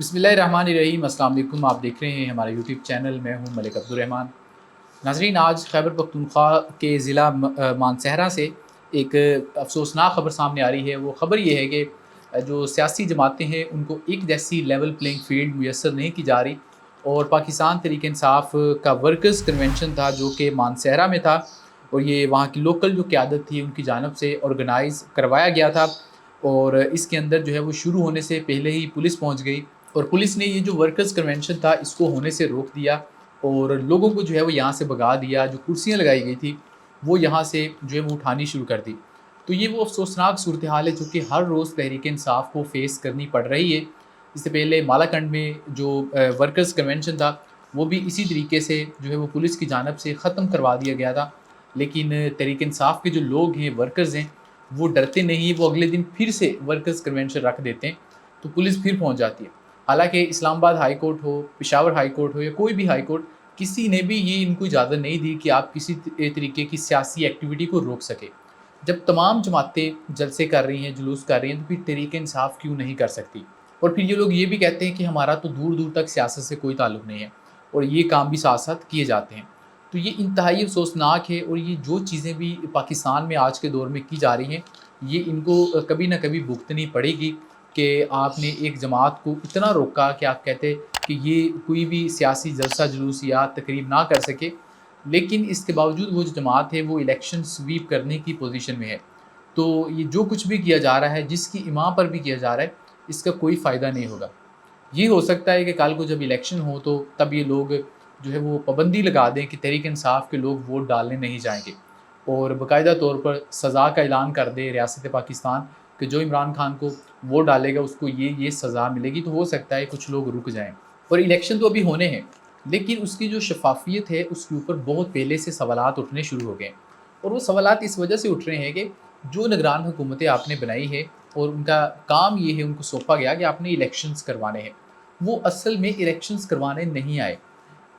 बिस्मिल्लाहिर्रहमानिर्रहीम। अस्सलाम वालेकुम। आप देख रहे हैं हमारा यूट्यूब चैनल। मैं हूं मलिक अब्दुर्रहमान। नाज़रीन, आज खैबर पख्तूनख्वा के ज़िला मानसहरा से एक अफसोसनाक ख़बर सामने आ रही है। वो ख़बर ये है कि जो सियासी जमातें हैं उनको एक जैसी लेवल प्लेइंग फ़ील्ड मुयस्सर नहीं की जा रही। और पाकिस्तान तहरीक इंसाफ़ का वर्कर्स कन्वेंशन था जो कि मानसहरा में था, और ये वहाँ की लोकल जो क़यादत थी उनकी जानिब से ऑर्गेनाइज़ करवाया गया था। और इसके अंदर जो है वो शुरू होने से पहले ही पुलिस पहुँच गई, और पुलिस ने ये जो वर्कर्स कन्वेंशन था इसको होने से रोक दिया, और लोगों को जो है वो यहाँ से भगा दिया। जो कुर्सियाँ लगाई गई थी वो यहाँ से जो है वो उठानी शुरू कर दी। तो ये वो अफ़सोसनाक सूरत हाल है जो कि हर रोज़ तहरीक इंसाफ़ को फ़ेस करनी पड़ रही है। इससे पहले मालाकंड में जो वर्कर्स कन्वेंशन था वो भी इसी तरीके से जो है वो पुलिस की जानिब से ख़त्म करवा दिया गया था। लेकिन तहरीक इंसाफ़ के जो लोग हैं, वर्कर्स हैं, वो डरते नहीं, वो अगले दिन फिर से वर्कर्स कन्वेंशन रख देते हैं, तो पुलिस फिर पहुँच जाती है। हालाँकि इस्लामाबाद हाई कोर्ट हो, पेशावर हाई कोर्ट हो या कोई भी हाई कोर्ट, किसी ने भी ये इनको इजाज़त नहीं दी कि आप किसी तरीके की सियासी एक्टिविटी को रोक सकें। जब तमाम जमातें जलसे कर रही हैं, जुलूस कर रही हैं, तो फिर तहरीक इंसाफ़ क्यों नहीं कर सकती? और फिर ये लोग ये भी कहते हैं कि हमारा तो दूर-दूर तक सियासत से कोई ताल्लुक नहीं है, और ये काम भी साथ-साथ किए जाते हैं। तो ये इंतहाई अफ़सोसनाक है, और ये जो चीज़ें भी पाकिस्तान में आज के दौर में की जा रही हैं, ये इनको कभी न कभी भुगतनी पड़ेगी कि आपने एक जमात को इतना रोका कि आप कहते कि ये कोई भी सियासी जलसा जुलूस या तकरीब ना कर सके, लेकिन इसके बावजूद वो जो जमात है वो इलेक्शन स्वीप करने की पोजीशन में है। तो ये जो कुछ भी किया जा रहा है, जिसकी इमां पर भी किया जा रहा है, इसका कोई फ़ायदा नहीं होगा। ये हो सकता है कि कल को जब इलेक्शन हो तो तब ये लोग जो है वो पाबंदी लगा दें कि तहरीक इंसाफ़ के लोग वोट डालने नहीं जाएँगे, और बाकायदा तौर पर सज़ा का ऐलान कर दे रियासत पाकिस्तान कि जो इमरान खान को वोट डालेगा उसको ये सज़ा मिलेगी। तो हो सकता है कुछ लोग रुक जाएँ। और इलेक्शन तो अभी होने हैं, लेकिन उसकी जो शफ़ाफ़ियत है उसके ऊपर बहुत पहले से सवालात उठने शुरू हो गए हैं। और वो सवालात इस वजह से उठ रहे हैं कि जो निगरान हुकूमतें आपने बनाई है और उनका काम ये है, उनको सौंपा गया कि आपने इलेक्शंस करवाने हैं, वो असल में इलेक्शंस करवाने नहीं आए।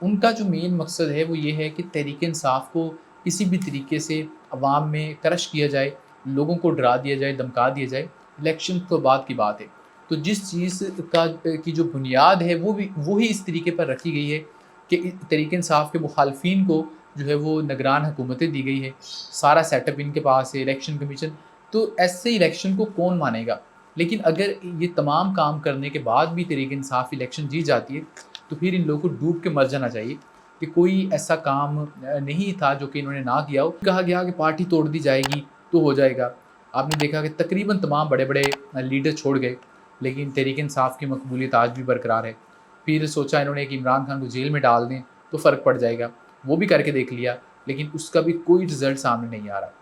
उनका जो मेन मकसद है वो ये है कि तहरीक इंसाफ़ को किसी भी तरीके से अवाम में क्रश किया जाए, लोगों को डरा दिया जाए, धमका दिया जाए। इलेक्शन तो बाद की बात है। तो जिस चीज़ का की जो बुनियाद है वो ही इस तरीके पर रखी गई है कि तहरीक इंसाफ़ के मुखालफिन को जो है वो निगरान हुकूमतें दी गई है। सारा सेटअप इनके पास है, इलेक्शन कमीशन। तो ऐसे इलेक्शन को कौन मानेगा? लेकिन अगर ये तमाम काम करने के बाद भी तहरीक इंसाफ़ इलेक्शन जीत जाती है, तो फिर इन लोगों को डूब के मर जाना चाहिए कि कोई ऐसा काम नहीं था जो कि इन्होंने ना किया हो। कहा गया कि पार्टी तोड़ दी जाएगी तो हो जाएगा। आपने देखा कि तकरीबन तमाम बड़े-बड़े लीडर छोड़ गए, लेकिन तहरीक इंसाफ़ की मकबूलियत आज भी बरकरार है। फिर सोचा इन्होंने कि इमरान खान को जेल में डाल दें तो फ़र्क पड़ जाएगा। वो भी करके देख लिया, लेकिन उसका भी कोई रिज़ल्ट सामने नहीं आ रहा।